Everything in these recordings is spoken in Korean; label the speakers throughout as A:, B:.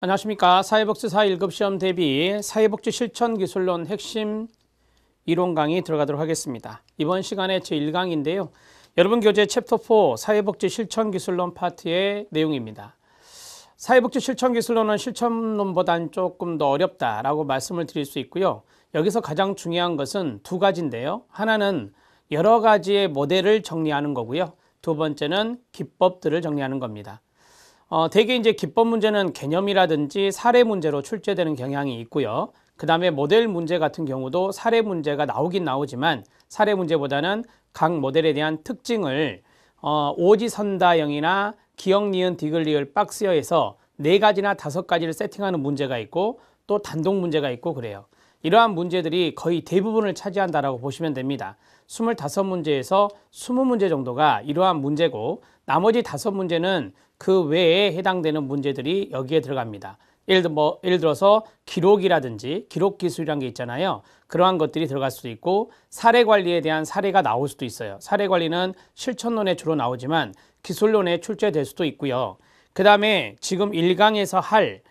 A: 안녕하십니까. 사회복지사 1급 시험 대비 사회복지 실천기술론 핵심 이론 강의 들어가도록 하겠습니다. 이번 시간에 제1강인데요. 여러분 교재 챕터 4 사회복지 실천기술론 파트의 내용입니다. 사회복지 실천기술론은 실천론보다는 조금 더 어렵다라고 말씀을 드릴 수 있고요. 여기서 가장 중요한 것은 두 가지인데요. 하나는 여러 가지의 모델을 정리하는 거고요. 두 번째는 기법들을 정리하는 겁니다. 대개 이제 기법 문제는 개념이라든지 사례 문제로 출제되는 경향이 있고요. 그 다음에 모델 문제 같은 경우도 사례 문제가 나오긴 나오지만 사례 문제보다는 각 모델에 대한 특징을 오지선다형이나 기역, 니은, 디귿, 리을, 박스여에서 4가지나 5가지를 세팅하는 문제가 있고 또 단독 문제가 있고 그래요. 이러한 문제들이 거의 대부분을 차지한다라고 보시면 됩니다. 25문제에서 20문제 정도가 이러한 문제고 나머지 5문제는 그 외에 해당되는 문제들이 여기에 들어갑니다. 예를 들어서 기록이라든지 기록 기술이라는 게 있잖아요. 그러한 것들이 들어갈 수도 있고 사례 관리에 대한 사례가 나올 수도 있어요. 사례 관리는 실천론에 주로 나오지만 기술론에 출제될 수도 있고요. 그 다음에 지금 1강에서 할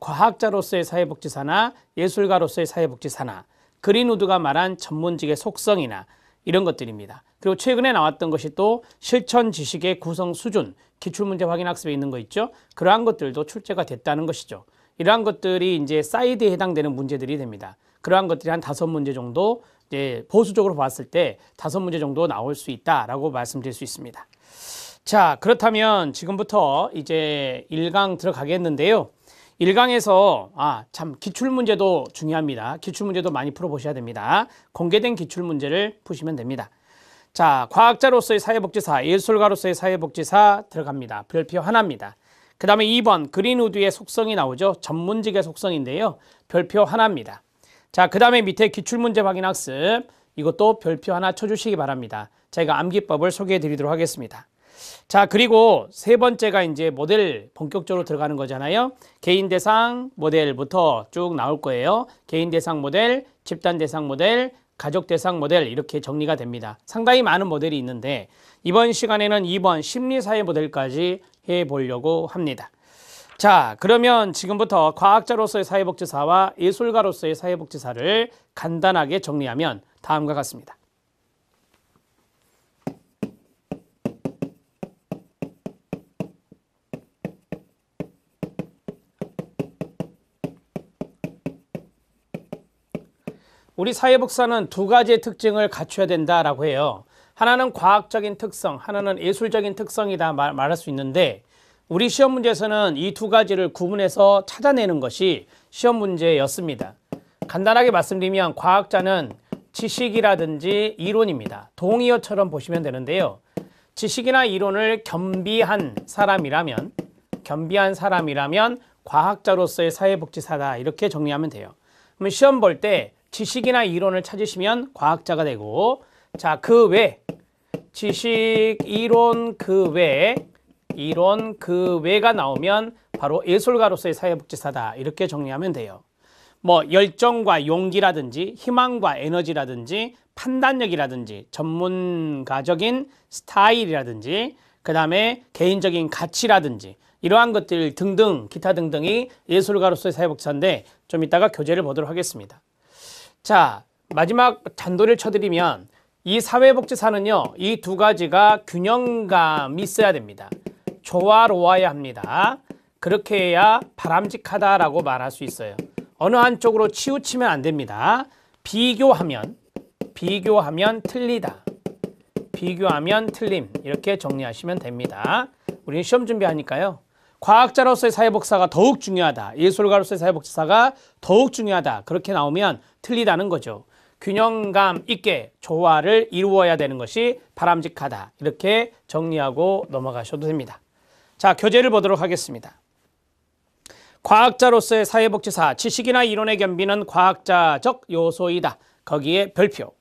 A: 과학자로서의 사회복지사나 예술가로서의 사회복지사나 그린우드가 말한 전문직의 속성이나 이런 것들입니다. 그리고 최근에 나왔던 것이 또 실천 지식의 구성 수준, 기출문제 확인 학습에 있는 거 있죠? 그러한 것들도 출제가 됐다는 것이죠. 이러한 것들이 이제 사이드에 해당되는 문제들이 됩니다. 그러한 것들이 한 5문제 정도 이제 보수적으로 봤을 때 5문제 정도 나올 수 있다라고 말씀드릴 수 있습니다. 자, 그렇다면 지금부터 이제 1강 들어가겠는데요. 1강에서 참 기출문제도 중요합니다. 기출문제도 많이 풀어보셔야 됩니다. 공개된 기출문제를 푸시면 됩니다. 자, 과학자로서의 사회복지사, 예술가로서의 사회복지사 들어갑니다. 별표 하나입니다. 그 다음에 2번 그린우드의 속성이 나오죠. 전문직의 속성인데요. 별표 하나입니다. 자, 그 다음에 밑에 기출문제 확인 학습 이것도 별표 하나 쳐주시기 바랍니다. 제가 암기법을 소개해 드리도록 하겠습니다. 자, 그리고 세 번째가 이제 모델 본격적으로 들어가는 거잖아요. 개인 대상 모델부터 쭉 나올 거예요. 개인 대상 모델, 집단 대상 모델, 가족 대상 모델 이렇게 정리가 됩니다. 상당히 많은 모델이 있는데 이번 시간에는 2번 심리사회 모델까지 해보려고 합니다. 자, 그러면 지금부터 과학자로서의 사회복지사와 예술가로서의 사회복지사를 간단하게 정리하면 다음과 같습니다. 우리 사회복지사는 두 가지의 특징을 갖춰야 된다라고 해요. 하나는 과학적인 특성, 하나는 예술적인 특성이다 말할 수 있는데 우리 시험 문제에서는 이 두 가지를 구분해서 찾아내는 것이 시험 문제였습니다. 간단하게 말씀드리면 과학자는 지식이라든지 이론입니다. 동의어처럼 보시면 되는데요. 지식이나 이론을 겸비한 사람이라면 과학자로서의 사회복지사다 이렇게 정리하면 돼요. 그러면 시험 볼 때 지식이나 이론을 찾으시면 과학자가 되고 자, 그 외 지식, 이론 그 외가 나오면 바로 예술가로서의 사회복지사다 이렇게 정리하면 돼요. 열정과 용기라든지 희망과 에너지라든지 판단력이라든지 전문가적인 스타일이라든지 그 다음에 개인적인 가치라든지 이러한 것들 등등 기타 등등이 예술가로서의 사회복지사인데 좀 이따가 교재를 보도록 하겠습니다. 자, 마지막 단도를 쳐드리면 이 사회복지사는요, 이 두 가지가 균형감이 있어야 됩니다. 조화로워야 합니다. 그렇게 해야 바람직하다라고 말할 수 있어요. 어느 한쪽으로 치우치면 안 됩니다. 비교하면 틀리다. 비교하면 틀림. 이렇게 정리하시면 됩니다. 우리는 시험 준비하니까요. 과학자로서의 사회복지사가 더욱 중요하다. 예술가로서의 사회복지사가 더욱 중요하다. 그렇게 나오면 틀리다는 거죠. 균형감 있게 조화를 이루어야 되는 것이 바람직하다. 이렇게 정리하고 넘어가셔도 됩니다. 자, 교재를 보도록 하겠습니다. 과학자로서의 사회복지사, 지식이나 이론의 겸비는 과학자적 요소이다. 거기에 별표.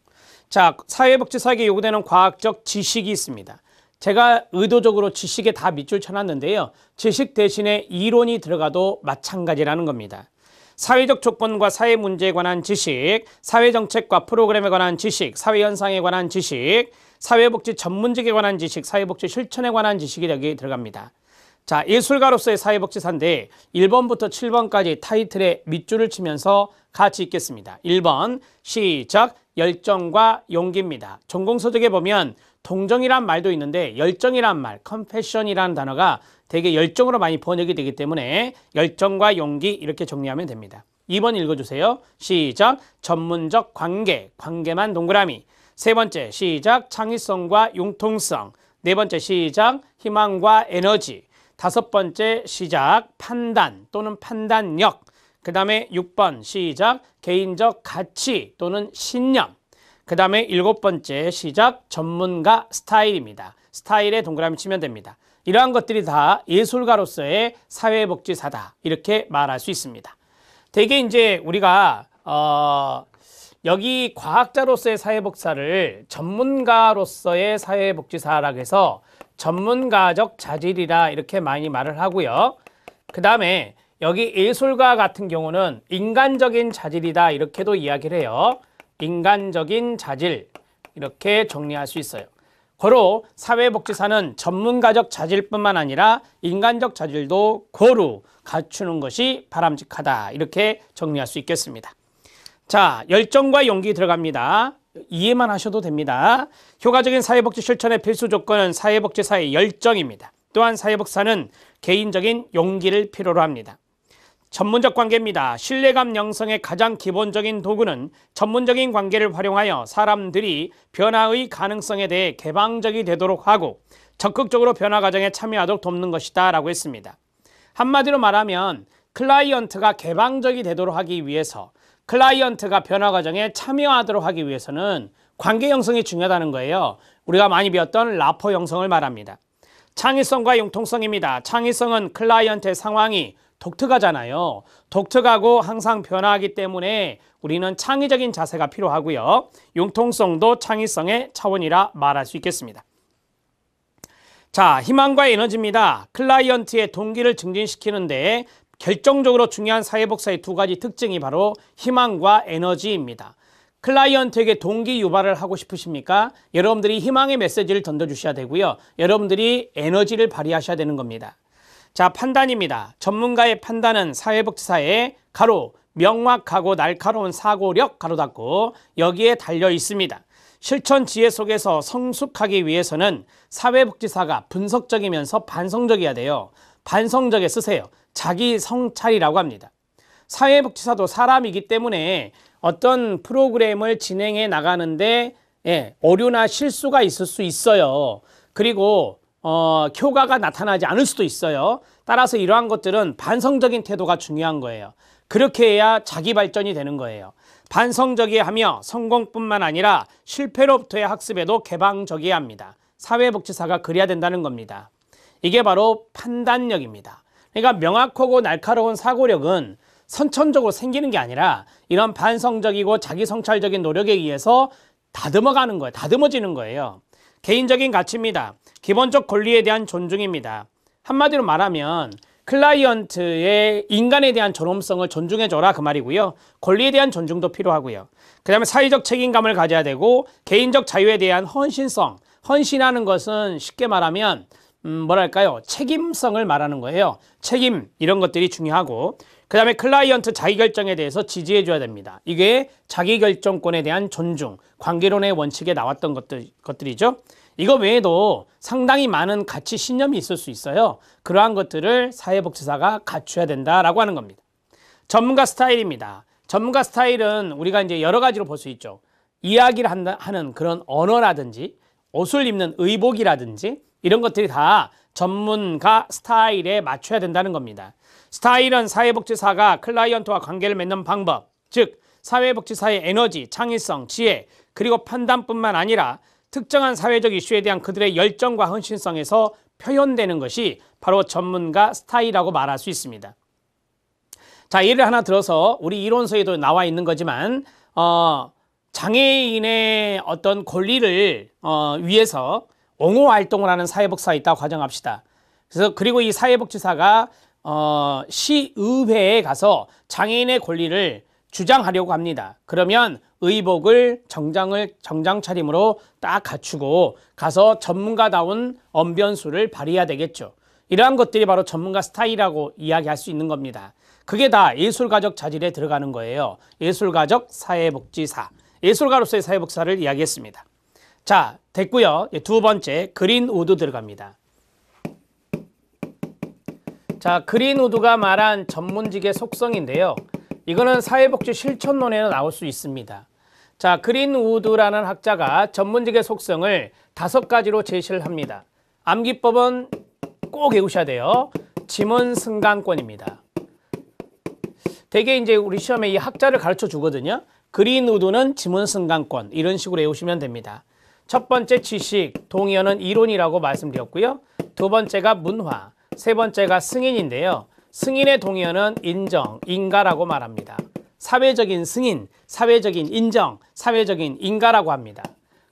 A: 자, 사회복지사에게 요구되는 과학적 지식이 있습니다. 제가 의도적으로 지식에 다 밑줄 쳐놨는데요. 지식 대신에 이론이 들어가도 마찬가지라는 겁니다. 사회적 조건과 사회 문제에 관한 지식, 사회정책과 프로그램에 관한 지식, 사회현상에 관한 지식, 사회복지 전문직에 관한 지식, 사회복지 실천에 관한 지식이 여기 들어갑니다. 자, 예술가로서의 사회복지사인데 1번부터 7번까지 타이틀에 밑줄을 치면서 같이 읽겠습니다. 1번 시작. 열정과 용기입니다. 전공서적에 보면 동정이란 말도 있는데 열정이란 말, 컴패션이라는 단어가 되게 열정으로 많이 번역이 되기 때문에 열정과 용기 이렇게 정리하면 됩니다. 2번 읽어주세요. 시작. 전문적 관계, 관계만 동그라미. 세 번째 시작. 창의성과 융통성. 네 번째 시작. 희망과 에너지. 다섯 번째 시작. 판단 또는 판단력. 그 다음에 6번 시작. 개인적 가치 또는 신념. 그 다음에 7번째 시작. 전문가 스타일입니다. 스타일에 동그라미 치면 됩니다. 이러한 것들이 다 예술가로서의 사회복지사다 이렇게 말할 수 있습니다. 되게 이제 우리가 여기 과학자로서의 사회복지사를 전문가로서의 사회복지사라고 해서 전문가적 자질이라 이렇게 많이 말을 하고요. 그 다음에 여기 예술가 같은 경우는 인간적인 자질이다 이렇게도 이야기를 해요. 인간적인 자질 이렇게 정리할 수 있어요. 고로 사회복지사는 전문가적 자질뿐만 아니라 인간적 자질도 고루 갖추는 것이 바람직하다 이렇게 정리할 수 있겠습니다. 자, 열정과 용기 들어갑니다. 이해만 하셔도 됩니다. 효과적인 사회복지 실천의 필수 조건은 사회복지사의 열정입니다. 또한 사회복지사는 개인적인 용기를 필요로 합니다. 전문적 관계입니다. 신뢰감 형성의 가장 기본적인 도구는 전문적인 관계를 활용하여 사람들이 변화의 가능성에 대해 개방적이 되도록 하고 적극적으로 변화 과정에 참여하도록 돕는 것이다 라고 했습니다. 한마디로 말하면 클라이언트가 개방적이 되도록 하기 위해서 클라이언트가 변화 과정에 참여하도록 하기 위해서는 관계 형성이 중요하다는 거예요. 우리가 많이 배웠던 라포 형성을 말합니다. 창의성과 융통성입니다. 창의성은 클라이언트의 상황이 독특하잖아요. 독특하고 항상 변화하기 때문에 우리는 창의적인 자세가 필요하고요. 융통성도 창의성의 차원이라 말할 수 있겠습니다. 자, 희망과 에너지입니다. 클라이언트의 동기를 증진시키는데 결정적으로 중요한 사회복지사의 두 가지 특징이 바로 희망과 에너지입니다. 클라이언트에게 동기 유발을 하고 싶으십니까? 여러분들이 희망의 메시지를 던져주셔야 되고요. 여러분들이 에너지를 발휘하셔야 되는 겁니다. 자, 판단입니다. 전문가의 판단은 사회복지사의 가로 명확하고 날카로운 사고력 가로 닫고 여기에 달려 있습니다. 실천 지혜 속에서 성숙하기 위해서는 사회복지사가 분석적이면서 반성적이어야 돼요. 반성적에 쓰세요. 자기 성찰이라고 합니다. 사회복지사도 사람이기 때문에 어떤 프로그램을 진행해 나가는데 오류나 실수가 있을 수 있어요. 그리고 효과가 나타나지 않을 수도 있어요. 따라서 이러한 것들은 반성적인 태도가 중요한 거예요. 그렇게 해야 자기 발전이 되는 거예요. 반성적이어야 하며 성공뿐만 아니라 실패로부터의 학습에도 개방적이어야 합니다. 사회복지사가 그래야 된다는 겁니다. 이게 바로 판단력입니다. 그러니까 명확하고 날카로운 사고력은 선천적으로 생기는 게 아니라 이런 반성적이고 자기 성찰적인 노력에 의해서 다듬어가는 거예요. 다듬어지는 거예요. 개인적인 가치입니다. 기본적 권리에 대한 존중입니다. 한마디로 말하면 클라이언트의 인간에 대한 존엄성을 존중해줘라 그 말이고요. 권리에 대한 존중도 필요하고요. 그 다음에 사회적 책임감을 가져야 되고 개인적 자유에 대한 헌신성. 헌신하는 것은 쉽게 말하면 뭐랄까요? 책임성을 말하는 거예요. 책임 이런 것들이 중요하고 그 다음에 클라이언트 자기결정에 대해서 지지해줘야 됩니다. 이게 자기결정권에 대한 존중, 관계론의 원칙에 나왔던 것들이죠. 이거 외에도 상당히 많은 가치 신념이 있을 수 있어요. 그러한 것들을 사회복지사가 갖춰야 된다라고 하는 겁니다. 전문가 스타일입니다. 전문가 스타일은 우리가 이제 여러 가지로 볼 수 있죠. 이야기를 하는 그런 언어라든지 옷을 입는 의복이라든지 이런 것들이 다 전문가 스타일에 맞춰야 된다는 겁니다. 스타일은 사회복지사가 클라이언트와 관계를 맺는 방법, 즉 사회복지사의 에너지, 창의성, 지혜, 그리고 판단뿐만 아니라 특정한 사회적 이슈에 대한 그들의 열정과 헌신성에서 표현되는 것이 바로 전문가 스타일이라고 말할 수 있습니다. 자, 예를 하나 들어서 우리 이론서에도 나와 있는 거지만 장애인의 어떤 권리를 위해서 옹호 활동을 하는 사회복지사가 있다고 가정합시다. 그래서 그리고 이 사회복지사가 시의회에 가서 장애인의 권리를 주장하려고 합니다. 그러면 의복을 정장 차림으로 딱 갖추고 가서 전문가다운 언변수를 발휘해야 되겠죠. 이러한 것들이 바로 전문가 스타일이라고 이야기할 수 있는 겁니다. 그게 다 예술가적 자질에 들어가는 거예요. 예술가적 사회복지사, 예술가로서의 사회복지사를 이야기했습니다. 자, 됐고요. 두 번째, 그린우드 들어갑니다. 자, 그린우드가 말한 전문직의 속성인데요. 이거는 사회복지 실천론에는 나올 수 있습니다. 자, 그린우드라는 학자가 전문직의 속성을 5가지로 제시를 합니다. 암기법은 꼭 외우셔야 돼요. 지문 승강권입니다. 되게 이제 우리 시험에 이 학자를 가르쳐 주거든요. 그린우드는 지문 승강권, 이런 식으로 외우시면 됩니다. 첫 번째 지식, 동의어는 이론이라고 말씀드렸고요. 두 번째가 문화, 세 번째가 승인인데요. 승인의 동의어는 인정, 인가라고 말합니다. 사회적인 승인, 사회적인 인정, 사회적인 인가라고 합니다.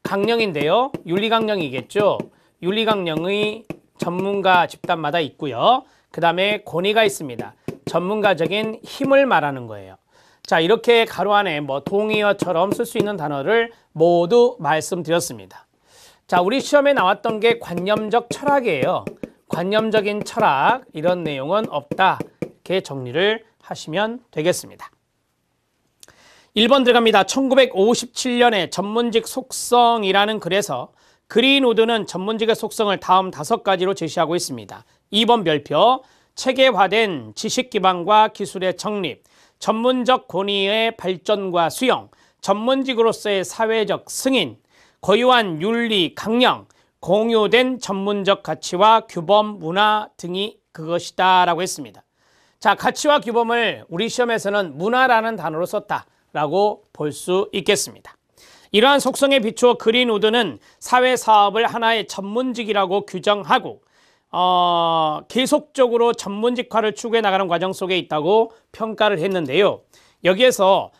A: 강령인데요. 윤리강령이겠죠. 윤리강령의 전문가 집단마다 있고요. 그 다음에 권위가 있습니다. 전문가적인 힘을 말하는 거예요. 자, 이렇게 가로 안에 뭐 동의어처럼 쓸 수 있는 단어를 모두 말씀드렸습니다. 자, 우리 시험에 나왔던 게 관념적 철학이에요. 관념적인 철학, 이런 내용은 없다. 이렇게 정리를 하시면 되겠습니다. 1번 들어갑니다. 1957년에 전문직 속성이라는 글에서 그린우드는 전문직의 속성을 다음 5가지로 제시하고 있습니다. 2번 별표, 체계화된 지식 기반과 기술의 정립, 전문적 권위의 발전과 수용, 전문직으로서의 사회적 승인, 고유한 윤리 강령, 공유된 전문적 가치와 규범, 문화 등이 그것이다 라고 했습니다. 자, 가치와 규범을 우리 시험에서는 문화라는 단어로 썼다라고 볼 수 있겠습니다. 이러한 속성에 비추어 그린우드는 사회사업을 하나의 전문직이라고 규정하고 계속적으로 전문직화를 추구해 나가는 과정 속에 있다고 평가를 했는데요. 여기에서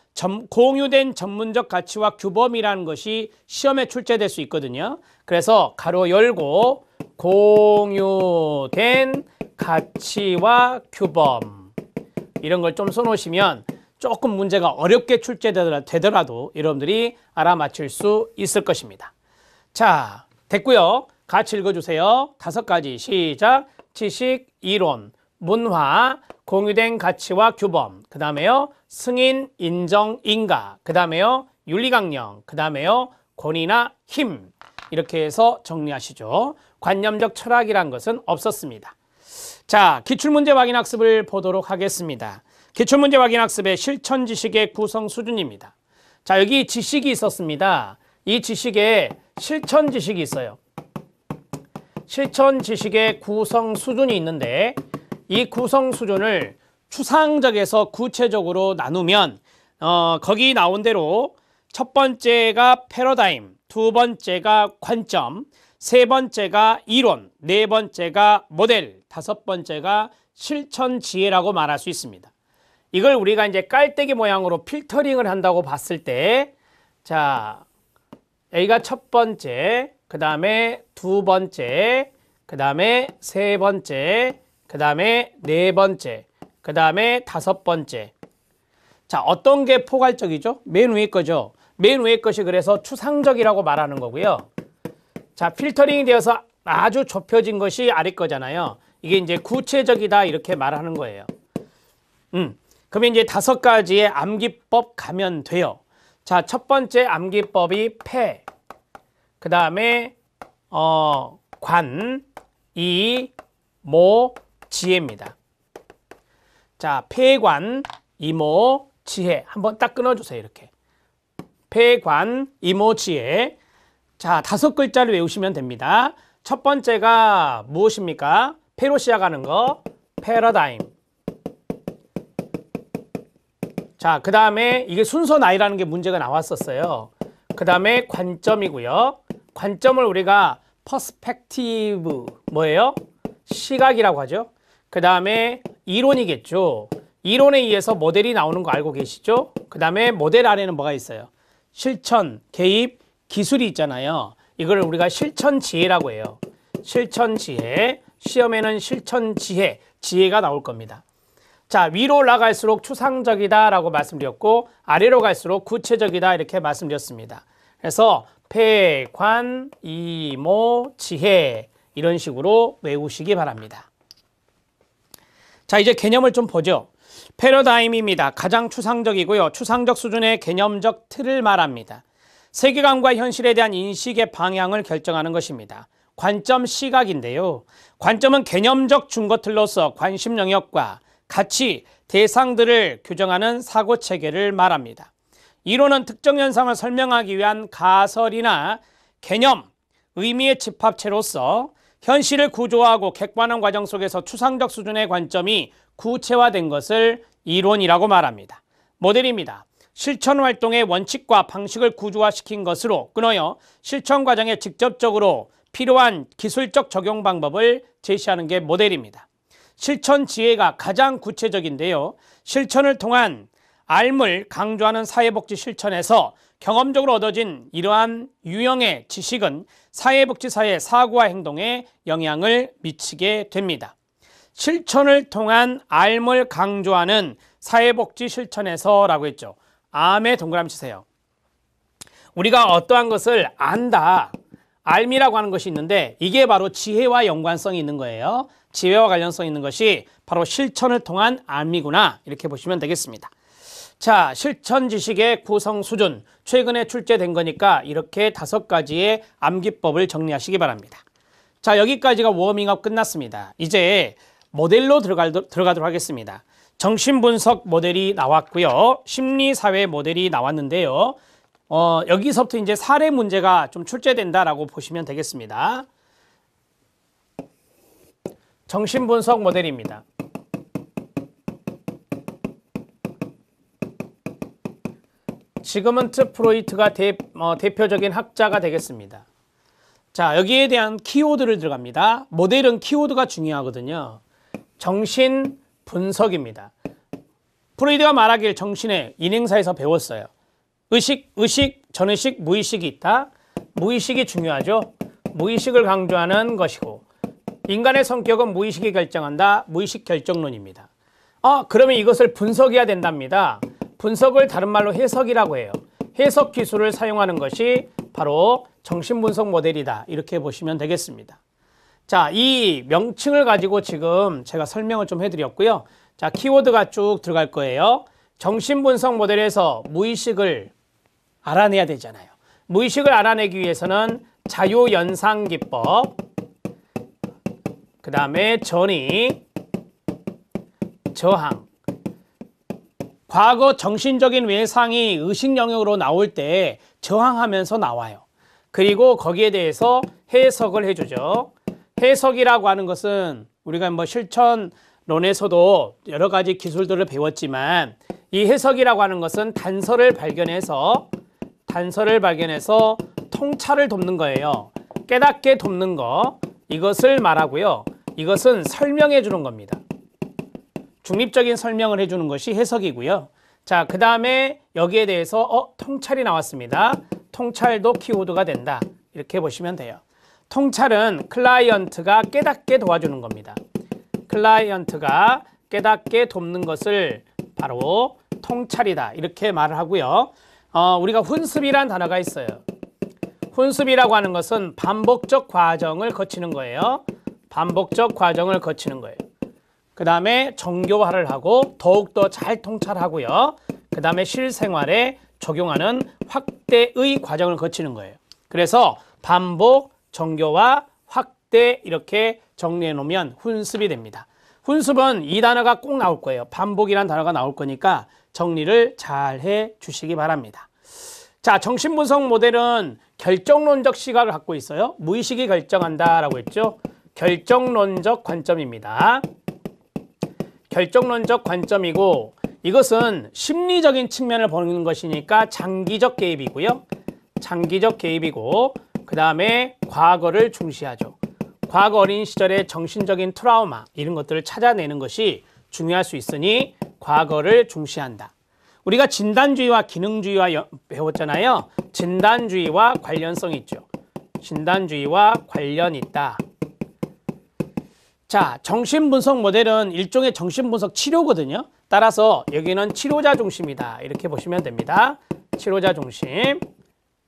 A: 공유된 전문적 가치와 규범이라는 것이 시험에 출제될 수 있거든요. 그래서 가로 열고 공유된 가치와 규범, 이런 걸 좀 써놓으시면 조금 문제가 어렵게 출제되더라도 여러분들이 알아맞힐 수 있을 것입니다. 자, 됐고요. 같이 읽어주세요. 5가지 시작. 지식, 이론, 문화, 공유된 가치와 규범, 그 다음에요 승인, 인정, 인가, 그 다음에요 윤리강령, 그 다음에요 권위나 힘, 이렇게 해서 정리하시죠. 관념적 철학이란 것은 없었습니다. 자, 기출문제 확인 학습을 보도록 하겠습니다. 기출문제 확인 학습의 실천 지식의 구성 수준입니다. 자, 여기 지식이 있었습니다. 이 지식에 실천 지식이 있어요. 실천 지식의 구성 수준이 있는데 이 구성 수준을 추상적에서 구체적으로 나누면 거기 나온 대로 첫 번째가 패러다임, 두 번째가 관점, 세 번째가 이론, 네 번째가 모델, 다섯 번째가 실천 지혜라고 말할 수 있습니다. 이걸 우리가 이제 깔때기 모양으로 필터링을 한다고 봤을 때, 자, 여기가 첫 번째, 그 다음에 두 번째, 그 다음에 세 번째, 그 다음에 네 번째, 그 다음에 다섯 번째. 자, 어떤 게 포괄적이죠? 맨 위에 거죠. 맨 위에 것이 그래서 추상적이라고 말하는 거고요. 자, 필터링이 되어서 아주 좁혀진 것이 아래 거잖아요. 이게 이제 구체적이다 이렇게 말하는 거예요. 그러면 이제 5가지의 암기법 가면 돼요. 자, 첫 번째 암기법이 패, 그 다음에 관, 이, 모, 지혜입니다. 자, 폐관, 이모, 지혜 한번 딱 끊어주세요. 이렇게 폐관, 이모, 지혜. 자, 5글자를 외우시면 됩니다. 첫 번째가 무엇입니까? 패로 시작하는 거, 패러다임. 자, 그 다음에 이게 순서 나이라는 게 문제가 나왔었어요. 그 다음에 관점이고요. 관점을 우리가 퍼스펙티브, 뭐예요? 시각이라고 하죠. 그 다음에 이론이겠죠. 이론에 의해서 모델이 나오는 거 알고 계시죠? 그 다음에 모델 안에는 뭐가 있어요? 실천, 개입, 기술이 있잖아요. 이걸 우리가 실천 지혜라고 해요. 실천 지혜, 시험에는 실천 지혜, 지혜가 나올 겁니다. 자, 위로 올라갈수록 추상적이다 라고 말씀드렸고 아래로 갈수록 구체적이다 이렇게 말씀드렸습니다. 그래서 폐, 관, 이, 모, 지혜 이런 식으로 외우시기 바랍니다. 자, 이제 개념을 좀 보죠. 패러다임입니다. 가장 추상적이고요. 추상적 수준의 개념적 틀을 말합니다. 세계관과 현실에 대한 인식의 방향을 결정하는 것입니다. 관점 시각인데요. 관점은 개념적 준거틀로서 관심 영역과 가치, 대상들을 규정하는 사고체계를 말합니다. 이론은 특정 현상을 설명하기 위한 가설이나 개념, 의미의 집합체로서 현실을 구조하고 객관화하는 과정 속에서 추상적 수준의 관점이 구체화된 것을 이론이라고 말합니다. 모델입니다. 실천 활동의 원칙과 방식을 구조화시킨 것으로 끊어요. 실천 과정에 직접적으로 필요한 기술적 적용 방법을 제시하는 게 모델입니다. 실천 지혜가 가장 구체적인데요. 실천을 통한 알을 강조하는 사회복지 실천에서 경험적으로 얻어진 이러한 유형의 지식은 사회복지사의 사고와 행동에 영향을 미치게 됩니다. 실천을 통한 알을 강조하는 사회복지 실천에서 라고 했죠. 암에 동그라미 치세요. 우리가 어떠한 것을 안다, 알미라고 하는 것이 있는데 이게 바로 지혜와 연관성이 있는 거예요. 지혜와 관련성이 있는 것이 바로 실천을 통한 알미구나 이렇게 보시면 되겠습니다. 자, 실천 지식의 구성 수준 최근에 출제된 거니까 이렇게 5가지의 암기법을 정리하시기 바랍니다. 자, 여기까지가 워밍업 끝났습니다. 이제 모델로 들어가도록 하겠습니다. 정신분석 모델이 나왔고요. 심리사회 모델이 나왔는데요. 여기서부터 이제 사례 문제가 좀 출제된다라고 보시면 되겠습니다. 정신분석 모델입니다. 지그문트 프로이트가 대표적인 학자가 되겠습니다. 자, 여기에 대한 키워드를 들어갑니다. 모델은 키워드가 중요하거든요. 정신분석입니다. 프로이트가 말하길 정신의 인행사에서 배웠어요. 의식, 전의식, 무의식이 있다. 무의식이 중요하죠. 무의식을 강조하는 것이고 인간의 성격은 무의식이 결정한다. 무의식 결정론입니다. 그러면 이것을 분석해야 된답니다. 분석을 다른 말로 해석이라고 해요. 해석 기술을 사용하는 것이 바로 정신분석 모델이다. 이렇게 보시면 되겠습니다. 자, 이 명칭을 가지고 지금 제가 설명을 좀 해드렸고요. 자, 키워드가 쭉 들어갈 거예요. 정신분석 모델에서 무의식을 알아내야 되잖아요. 무의식을 알아내기 위해서는 자유연상기법, 그 다음에 전이, 저항, 과거 정신적인 외상이 의식 영역으로 나올 때 저항하면서 나와요. 그리고 거기에 대해서 해석을 해주죠. 해석이라고 하는 것은 우리가 실천론에서도 여러 가지 기술들을 배웠지만 이 해석이라고 하는 것은 단서를 발견해서 통찰을 돕는 거예요. 깨닫게 돕는 거, 이것을 말하고요. 이것은 설명해 주는 겁니다. 중립적인 설명을 해주는 것이 해석이고요. 자, 그 다음에 여기에 대해서 통찰이 나왔습니다. 통찰도 키워드가 된다. 이렇게 보시면 돼요. 통찰은 클라이언트가 깨닫게 도와주는 겁니다. 클라이언트가 깨닫게 돕는 것을 바로 통찰이다. 이렇게 말을 하고요. 우리가 훈습이란 단어가 있어요. 훈습이라고 하는 것은 반복적 과정을 거치는 거예요. 반복적 과정을 거치는 거예요. 그 다음에 정교화를 하고 더욱더 잘 통찰하고요. 그 다음에 실생활에 적용하는 확대의 과정을 거치는 거예요. 그래서 반복, 정교화, 확대 이렇게 정리해 놓으면 훈습이 됩니다. 훈습은 이 단어가 꼭 나올 거예요. 반복이라는 단어가 나올 거니까 정리를 잘 해 주시기 바랍니다. 자, 정신분석 모델은 결정론적 시각을 갖고 있어요. 무의식이 결정한다라고 했죠. 결정론적 관점입니다. 결정론적 관점이고 이것은 심리적인 측면을 보는 것이니까 장기적 개입이고요. 장기적 개입이고 그 다음에 과거를 중시하죠. 과거 어린 시절의 정신적인 트라우마 이런 것들을 찾아내는 것이 중요할 수 있으니 과거를 중시한다. 우리가 진단주의와 기능주의와 배웠잖아요. 진단주의와 관련성이 있죠. 진단주의와 관련이 있다. 자, 정신분석 모델은 일종의 정신분석 치료거든요. 따라서 여기는 치료자 중심이다. 이렇게 보시면 됩니다. 치료자 중심.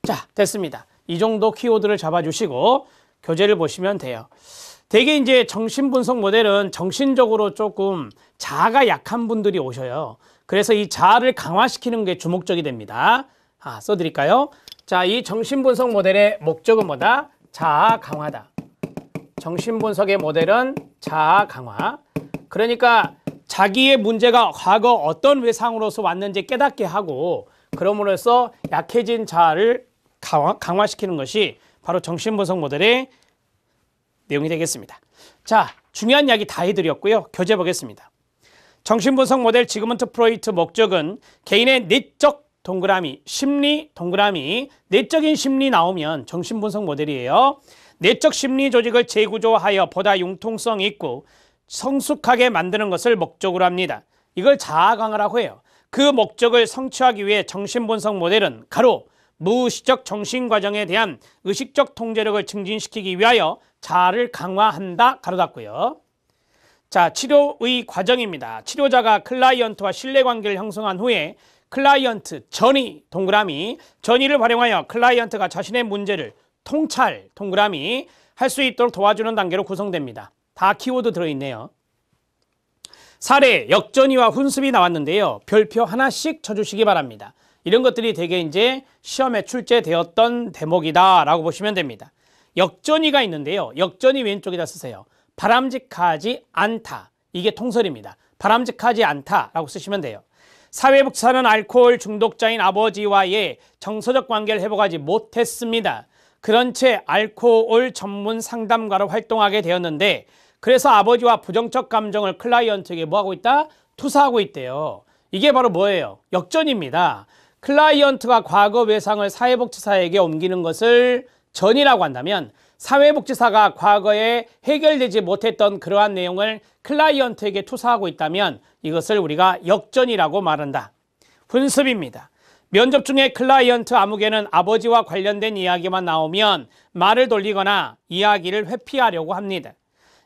A: 자, 됐습니다. 이 정도 키워드를 잡아주시고 교재를 보시면 돼요. 되게 이제 정신분석 모델은 정신적으로 조금 자아가 약한 분들이 오셔요. 그래서 이 자아를 강화시키는 게 주목적이 됩니다. 써드릴까요? 자, 이 정신분석 모델의 목적은 뭐다? 자아 강화다. 정신분석의 모델은 자아 강화. 그러니까 자기의 문제가 과거 어떤 외상으로서 왔는지 깨닫게 하고 그럼으로써 약해진 자아를 강화시키는 것이 바로 정신분석 모델의 내용이 되겠습니다. 자, 중요한 이야기 다 해드렸고요. 교재 보겠습니다. 정신분석 모델 지그문트 프로이트 목적은 개인의 내적 동그라미, 심리 동그라미, 내적인 심리 나오면 정신분석 모델이에요. 내적 심리 조직을 재구조하여 보다 융통성 있고 성숙하게 만드는 것을 목적으로 합니다. 이걸 자아 강화라고 해요. 그 목적을 성취하기 위해 정신분석 모델은 가로 무의식적 정신과정에 대한 의식적 통제력을 증진시키기 위하여 자아를 강화한다. 가로 닫고요. 자, 치료의 과정입니다. 치료자가 클라이언트와 신뢰관계를 형성한 후에 클라이언트 전이 동그라미, 전이를 활용하여 클라이언트가 자신의 문제를 통찰 동그라미 할 수 있도록 도와주는 단계로 구성됩니다. 다 키워드 들어있네요. 사례, 역전이와 훈습이 나왔는데요. 별표 하나씩 쳐주시기 바랍니다. 이런 것들이 되게 이제 시험에 출제되었던 대목이다라고 보시면 됩니다. 역전이가 있는데요. 역전이 왼쪽에다 쓰세요. 바람직하지 않다. 이게 통설입니다. 바람직하지 않다라고 쓰시면 돼요. 사회복사는 알코올 중독자인 아버지와의 정서적 관계를 회복하지 못했습니다. 그런 채 알코올 전문 상담가로 활동하게 되었는데 그래서 아버지와 부정적 감정을 클라이언트에게 뭐하고 있다? 투사하고 있대요. 이게 바로 뭐예요? 역전입니다. 클라이언트가 과거 외상을 사회복지사에게 옮기는 것을 전이라고 한다면 사회복지사가 과거에 해결되지 못했던 그러한 내용을 클라이언트에게 투사하고 있다면 이것을 우리가 역전이라고 말한다. 훈습입니다. 면접 중에 클라이언트 아무개는 아버지와 관련된 이야기만 나오면 말을 돌리거나 이야기를 회피하려고 합니다.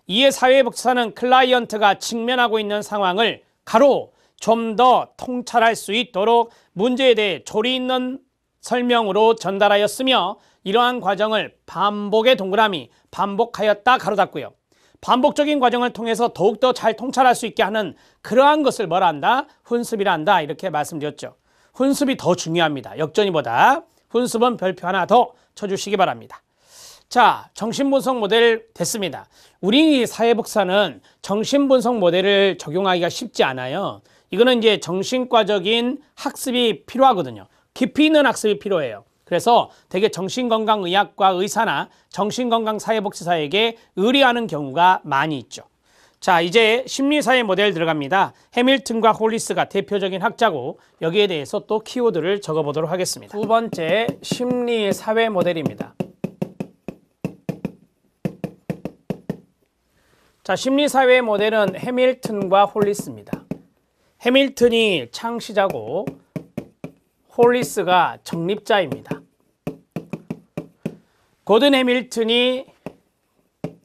A: 이에 사회복지사는 클라이언트가 직면하고 있는 상황을 가로 좀 더 통찰할 수 있도록 문제에 대해 조리 있는 설명으로 전달하였으며 이러한 과정을 반복의 동그라미, 반복하였다 가로 닫고요. 반복적인 과정을 통해서 더욱더 잘 통찰할 수 있게 하는 그러한 것을 뭐라 한다? 훈습이라 한다. 이렇게 말씀드렸죠. 훈습이 더 중요합니다. 역전이보다. 훈습은 별표 하나 더 쳐주시기 바랍니다. 자, 정신분석 모델 됐습니다. 우리 사회복사는 정신분석 모델을 적용하기가 쉽지 않아요. 이거는 이제 정신과적인 학습이 필요하거든요. 깊이 있는 학습이 필요해요. 그래서 되게 정신건강의학과 의사나 정신건강사회복지사에게 의뢰하는 경우가 많이 있죠. 자, 이제 심리사회 모델 들어갑니다. 해밀턴과 홀리스가 대표적인 학자고 여기에 대해서 또 키워드를 적어보도록 하겠습니다. 두 번째 심리사회 모델입니다. 자, 심리사회 모델은 해밀턴과 홀리스입니다. 해밀턴이 창시자고 홀리스가 정립자입니다. 고든 해밀턴이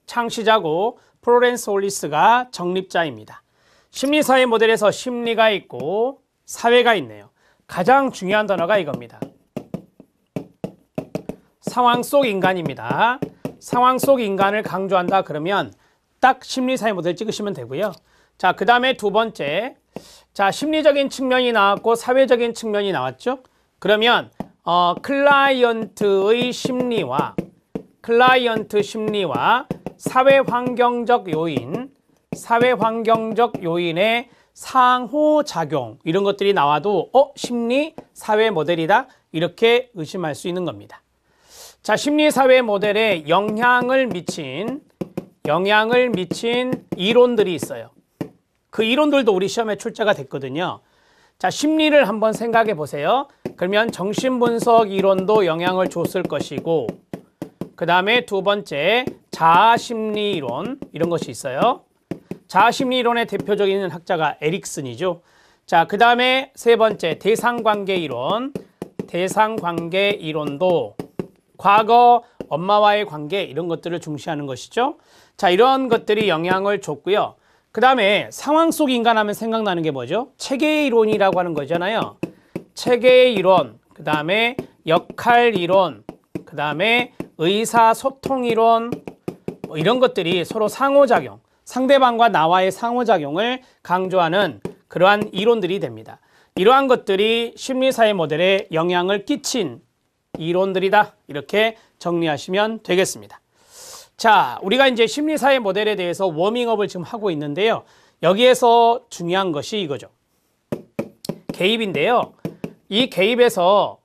A: 창시자고 플로렌스 홀리스가 정립자입니다. 심리사회 모델에서 심리가 있고 사회가 있네요. 가장 중요한 단어가 이겁니다. 상황 속 인간입니다. 상황 속 인간을 강조한다 그러면 딱 심리사회 모델 찍으시면 되고요. 자, 그 다음에 두 번째, 자, 심리적인 측면이 나왔고 사회적인 측면이 나왔죠. 그러면 클라이언트 심리와 사회환경적 요인의 상호작용 이런 것들이 나와도 심리 사회 모델이다 이렇게 의심할 수 있는 겁니다. 자, 심리 사회 모델에 영향을 미친 이론들이 있어요. 그 이론들도 우리 시험에 출제가 됐거든요. 자, 심리를 한번 생각해 보세요. 그러면 정신분석 이론도 영향을 줬을 것이고 그 다음에 두 번째 자아심리 이론 이런 것이 있어요. 자아심리 이론의 대표적인 학자가 에릭슨이죠. 자, 그 다음에 세 번째 대상관계 이론도 과거 엄마와의 관계 이런 것들을 중시하는 것이죠. 자, 이런 것들이 영향을 줬고요. 그 다음에 상황 속 인간 하면 생각나는 게 뭐죠? 체계 이론이라고 하는 거잖아요. 체계 이론, 그 다음에 역할 이론, 그 다음에 의사소통 이론 뭐 이런 것들이 서로 상호작용, 상대방과 나와의 상호작용을 강조하는 그러한 이론들이 됩니다. 이러한 것들이 심리사회 모델에 영향을 끼친 이론들이다. 이렇게 정리하시면 되겠습니다. 자, 우리가 이제 심리사회 모델에 대해서 워밍업을 지금 하고 있는데요. 여기에서 중요한 것이 이거죠. 개입인데요. 이 개입에서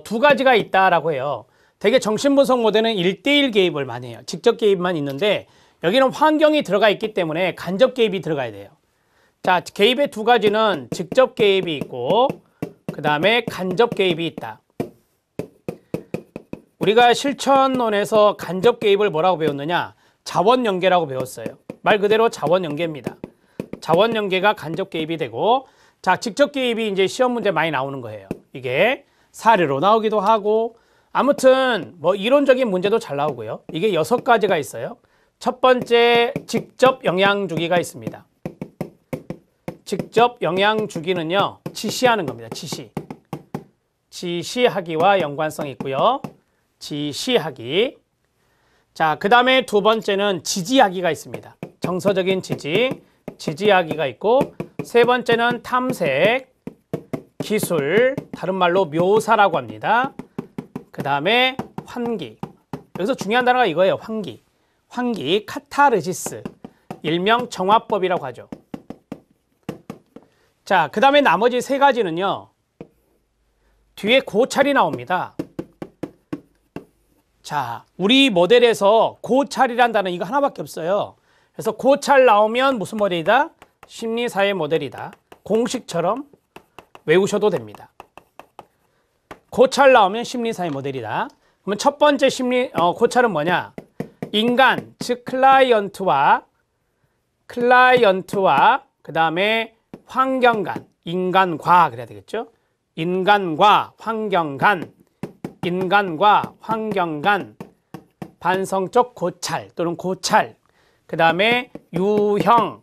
A: 두 가지가 있다라고 해요. 되게 정신분석 모델은 1대1 개입을 많이 해요. 직접 개입만 있는데 여기는 환경이 들어가 있기 때문에 간접 개입이 들어가야 돼요. 자, 개입의 두 가지는 직접 개입이 있고 그 다음에 간접 개입이 있다. 우리가 실천론에서 간접 개입을 뭐라고 배웠느냐? 자원연계라고 배웠어요. 말 그대로 자원연계입니다. 자원연계가 간접 개입이 되고, 자, 직접 개입이 이제 시험 문제 많이 나오는 거예요. 이게 사례로 나오기도 하고, 아무튼 뭐 이론적인 문제도 잘 나오고요. 이게 6가지가 있어요. 첫 번째, 직접 영향 주기가 있습니다. 직접 영향 주기는요, 지시하는 겁니다. 지시하기와 연관성이 있고요. 지시하기. 자, 그 다음에 두 번째는 지지하기가 있습니다. 정서적인 지지하기가 있고, 세 번째는 탐색, 기술, 다른 말로 묘사라고 합니다. 그 다음에 환기. 여기서 중요한 단어가 이거예요. 환기, 카타르시스, 일명 정화법이라고 하죠. 자, 그 다음에 나머지 세 가지는요, 뒤에 고찰이 나옵니다. 자, 우리 모델에서 고찰이란 단어 이거 하나밖에 없어요. 그래서 고찰 나오면 무슨 모델이다? 심리사회 모델이다. 공식처럼 외우셔도 됩니다. 고찰 나오면 심리사회 모델이다. 그러면 첫 번째 고찰은 뭐냐? 인간, 즉 클라이언트와 그 다음에 환경 간, 인간과 그래야 되겠죠? 인간과 환경 간 반성적 고찰 또는 고찰, 그 다음에 유형,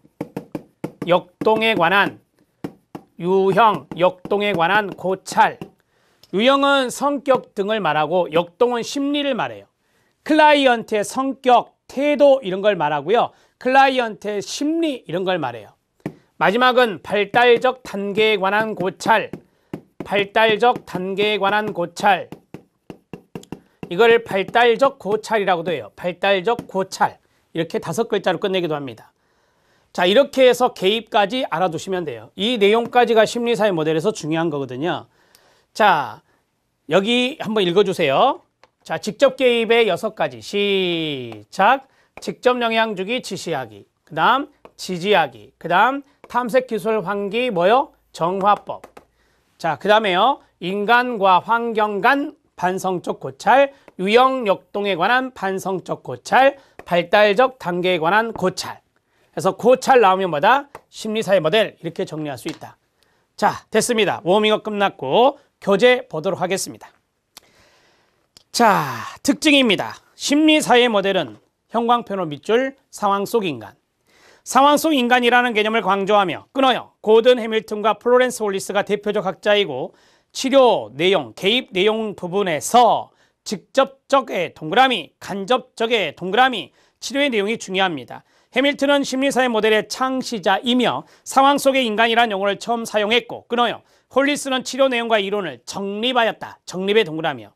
A: 역동에 관한 고찰. 유형은 성격 등을 말하고 역동은 심리를 말해요. 클라이언트의 성격, 태도 이런 걸 말하고요. 클라이언트의 심리 이런 걸 말해요. 마지막은 발달적 단계에 관한 고찰. 이걸 발달적 고찰이라고도 해요. 발달적 고찰. 이렇게 5글자로 끝내기도 합니다. 자, 이렇게 해서 개입까지 알아두시면 돼요. 이 내용까지가 심리사회 모델에서 중요한 거거든요. 자, 여기 한번 읽어주세요. 자, 직접 개입의 6가지. 시작. 직접 영향 주기, 지시하기. 그 다음 지지하기. 그 다음 탐색 기술 환기 뭐요? 정화법. 자, 그 다음에요. 인간과 환경 간 반성적 고찰, 유형 역동에 관한 반성적 고찰, 발달적 단계에 관한 고찰. 그래서 고찰 나오면 뭐다? 심리사회 모델 이렇게 정리할 수 있다. 자, 됐습니다. 워밍업 끝났고 교재 보도록 하겠습니다. 자, 특징입니다. 심리사회 모델은 형광펜으로 밑줄 상황 속 인간. 상황 속 인간이라는 개념을 강조하며 끊어요. 고든 해밀턴과 플로렌스 홀리스가 대표적 학자이고 치료 내용, 개입 내용 부분에서 직접적의 동그라미, 간접적의 동그라미, 치료의 내용이 중요합니다. 해밀턴은 심리사회 모델의 창시자이며 상황 속의 인간이라는 용어를 처음 사용했고 끊어요. 홀리스는 치료 내용과 이론을 정립하였다. 정립의 동그라미요.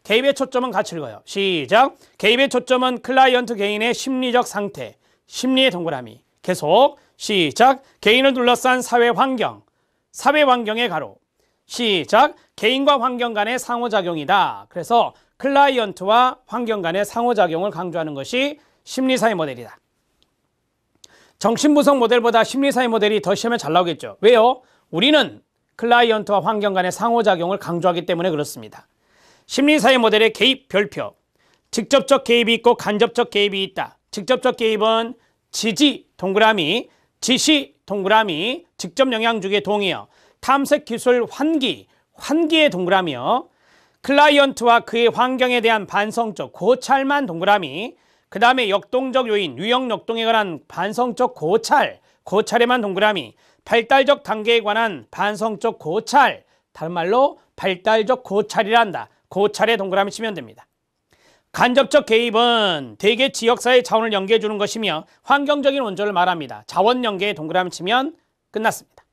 A: 개입의 초점은 같이 읽어요. 시작. 개입의 초점은 클라이언트 개인의 심리적 상태, 심리의 동그라미. 계속 시작. 개인을 둘러싼 사회 환경의 가로. 시작. 개인과 환경 간의 상호작용이다. 그래서 클라이언트와 환경 간의 상호작용을 강조하는 것이 심리사회 모델이다. 정신분석 모델보다 심리사회 모델이 더 시험에 잘 나오겠죠. 왜요? 우리는 클라이언트와 환경 간의 상호작용을 강조하기 때문에 그렇습니다. 심리사회 모델의 개입 별표. 직접적 개입이 있고 간접적 개입이 있다. 직접적 개입은 지지 동그라미, 지시 동그라미, 직접 영향 주기의 동이요. 탐색 기술 환기의 동그라미요. 클라이언트와 그의 환경에 대한 반성적 고찰만 동그라미. 그 다음에 역동적 요인, 유형 역동에 관한 반성적 고찰에만 동그라미. 발달적 단계에 관한 반성적 고찰, 다른 말로 발달적 고찰이란다. 고찰에 동그라미 치면 됩니다. 간접적 개입은 대개 지역사회 자원을 연계해 주는 것이며 환경적인 원조를 말합니다. 자원 연계에 동그라미 치면 끝났습니다.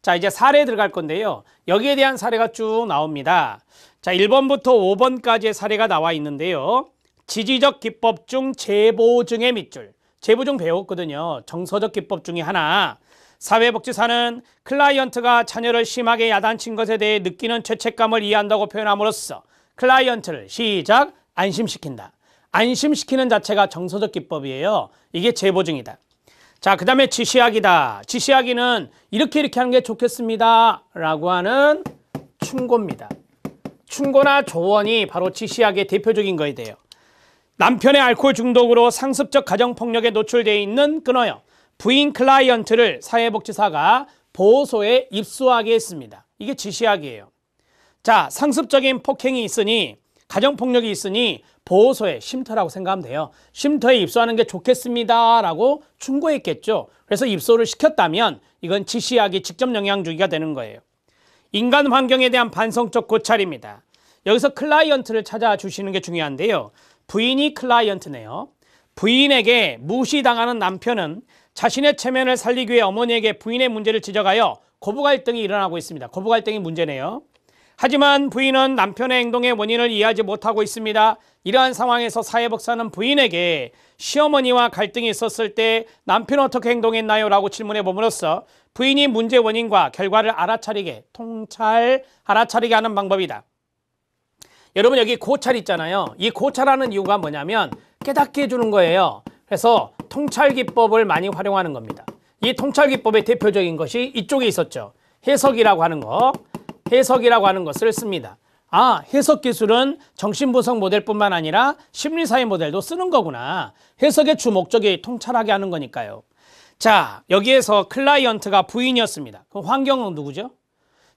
A: 자, 이제 사례에 들어갈 건데요. 여기에 대한 사례가 쭉 나옵니다. 자, 1번부터 5번까지의 사례가 나와 있는데요. 지지적 기법 중 재보증의 밑줄. 재보증 배웠거든요. 정서적 기법 중에 하나. 사회복지사는 클라이언트가 자녀를 심하게 야단친 것에 대해 느끼는 죄책감을 이해한다고 표현함으로써 클라이언트를 시작 안심시킨다. 안심시키는 자체가 정서적 기법이에요. 이게 재보증이다. 자, 그 다음에 지시하기다. 지시하기는 이렇게 하는 게 좋겠습니다 라고 하는 충고입니다. 충고나 조언이 바로 지시하기의 대표적인 거에 돼요. 남편의 알코올 중독으로 상습적 가정폭력에 노출되어 있는 끊어요. 부인 클라이언트를 사회복지사가 보호소에 입소하게 했습니다. 이게 지시하기예요. 자, 상습적인 폭행이 있으니 가정폭력이 있으니 보호소에 쉼터라고 생각하면 돼요. 쉼터에 입소하는 게 좋겠습니다 라고 충고했겠죠. 그래서 입소를 시켰다면 이건 지시하기 직접 영향 주기가 되는 거예요. 인간 환경에 대한 반성적 고찰입니다. 여기서 클라이언트를 찾아주시는 게 중요한데요. 부인이 클라이언트네요. 부인에게 무시당하는 남편은 자신의 체면을 살리기 위해 어머니에게 부인의 문제를 지적하여 고부 갈등이 일어나고 있습니다. 고부 갈등이 문제네요. 하지만 부인은 남편의 행동의 원인을 이해하지 못하고 있습니다. 이러한 상황에서 사회복지사는 부인에게 시어머니와 갈등이 있었을 때 남편은 어떻게 행동했나요? 라고 질문해 봄으로써 부인이 문제 원인과 결과를 알아차리게 알아차리게 하는 방법이다. 여러분 여기 고찰 있잖아요. 이 고찰하는 이유가 뭐냐면 깨닫게 해주는 거예요. 그래서 통찰기법을 많이 활용하는 겁니다. 이 통찰기법의 대표적인 것이 이쪽에 있었죠. 해석이라고 하는 거. 해석이라고 하는 것을 씁니다. 아, 해석 기술은 정신분석 모델뿐만 아니라 심리사회 모델도 쓰는 거구나. 해석의 주 목적이 통찰하게 하는 거니까요. 자, 여기에서 클라이언트가 부인이었습니다. 그럼 환경은 누구죠?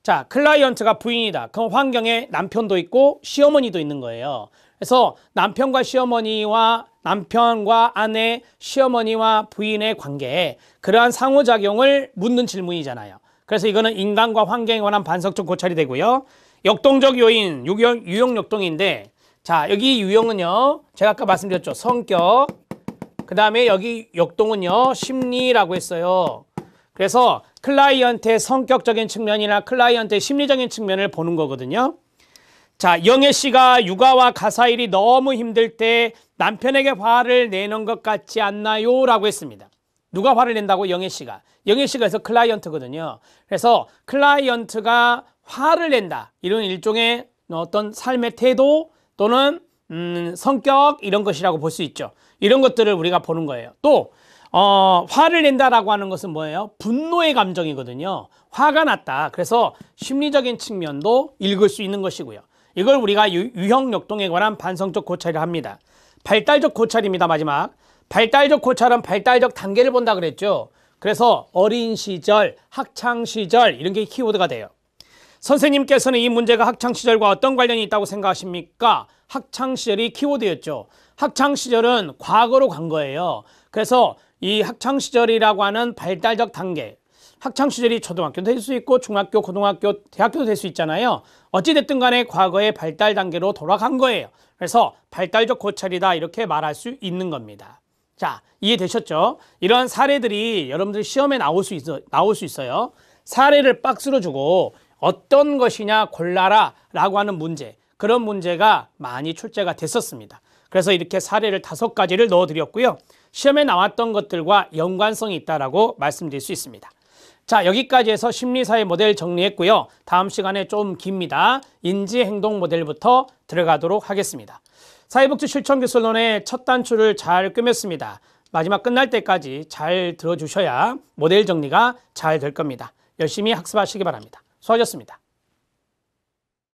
A: 자, 클라이언트가 부인이다. 그럼 환경에 남편도 있고 시어머니도 있는 거예요. 그래서 남편과 시어머니와 남편과 아내, 시어머니와 부인의 관계, 그러한 상호작용을 묻는 질문이잖아요. 그래서 이거는 인간과 환경에 관한 반성적 고찰이 되고요. 역동적 요인, 유형 역동인데, 자, 여기 유형은요, 제가 아까 말씀드렸죠. 성격, 그 다음에 여기 역동은요, 심리라고 했어요. 그래서 클라이언트의 성격적인 측면이나 클라이언트의 심리적인 측면을 보는 거거든요. 자, 영애 씨가 육아와 가사일이 너무 힘들 때 남편에게 화를 내는 것 같지 않나요? 라고 했습니다. 누가 화를 낸다고? 영애 씨가. 영애 씨가 해서 클라이언트거든요. 그래서 클라이언트가 화를 낸다. 이런 일종의 어떤 삶의 태도 또는 성격 이런 것이라고 볼 수 있죠. 이런 것들을 우리가 보는 거예요. 또 화를 낸다라고 하는 것은 뭐예요? 분노의 감정이거든요. 화가 났다. 그래서 심리적인 측면도 읽을 수 있는 것이고요. 이걸 우리가 유형 역동에 관한 반성적 고찰을 합니다. 발달적 고찰입니다. 마지막. 발달적 고찰은 발달적 단계를 본다 그랬죠. 그래서 어린 시절, 학창 시절 이런 게 키워드가 돼요. 선생님께서는 이 문제가 학창 시절과 어떤 관련이 있다고 생각하십니까? 학창 시절이 키워드였죠. 학창 시절은 과거로 간 거예요. 그래서 이 학창 시절이라고 하는 발달적 단계, 학창 시절이 초등학교도 될 수 있고 중학교, 고등학교, 대학교도 될 수 있잖아요. 어찌됐든 간에 과거의 발달 단계로 돌아간 거예요. 그래서 발달적 고찰이다 이렇게 말할 수 있는 겁니다. 자, 이해되셨죠? 이런 사례들이 여러분들 시험에 나올 수 있어요. 사례를 박스로 주고 어떤 것이냐 골라라 라고 하는 문제, 그런 문제가 많이 출제가 됐었습니다. 그래서 이렇게 사례를 5가지를 넣어드렸고요. 시험에 나왔던 것들과 연관성이 있다라고 말씀드릴 수 있습니다. 자, 여기까지 해서 심리사회 모델 정리했고요. 다음 시간에 좀 깁니다. 인지행동 모델부터 들어가도록 하겠습니다. 사회복지 실천기술론의 첫 단추를 잘 꿰맸습니다. 마지막 끝날 때까지 잘 들어주셔야 모델 정리가 잘 될 겁니다. 열심히 학습하시기 바랍니다. 수고하셨습니다.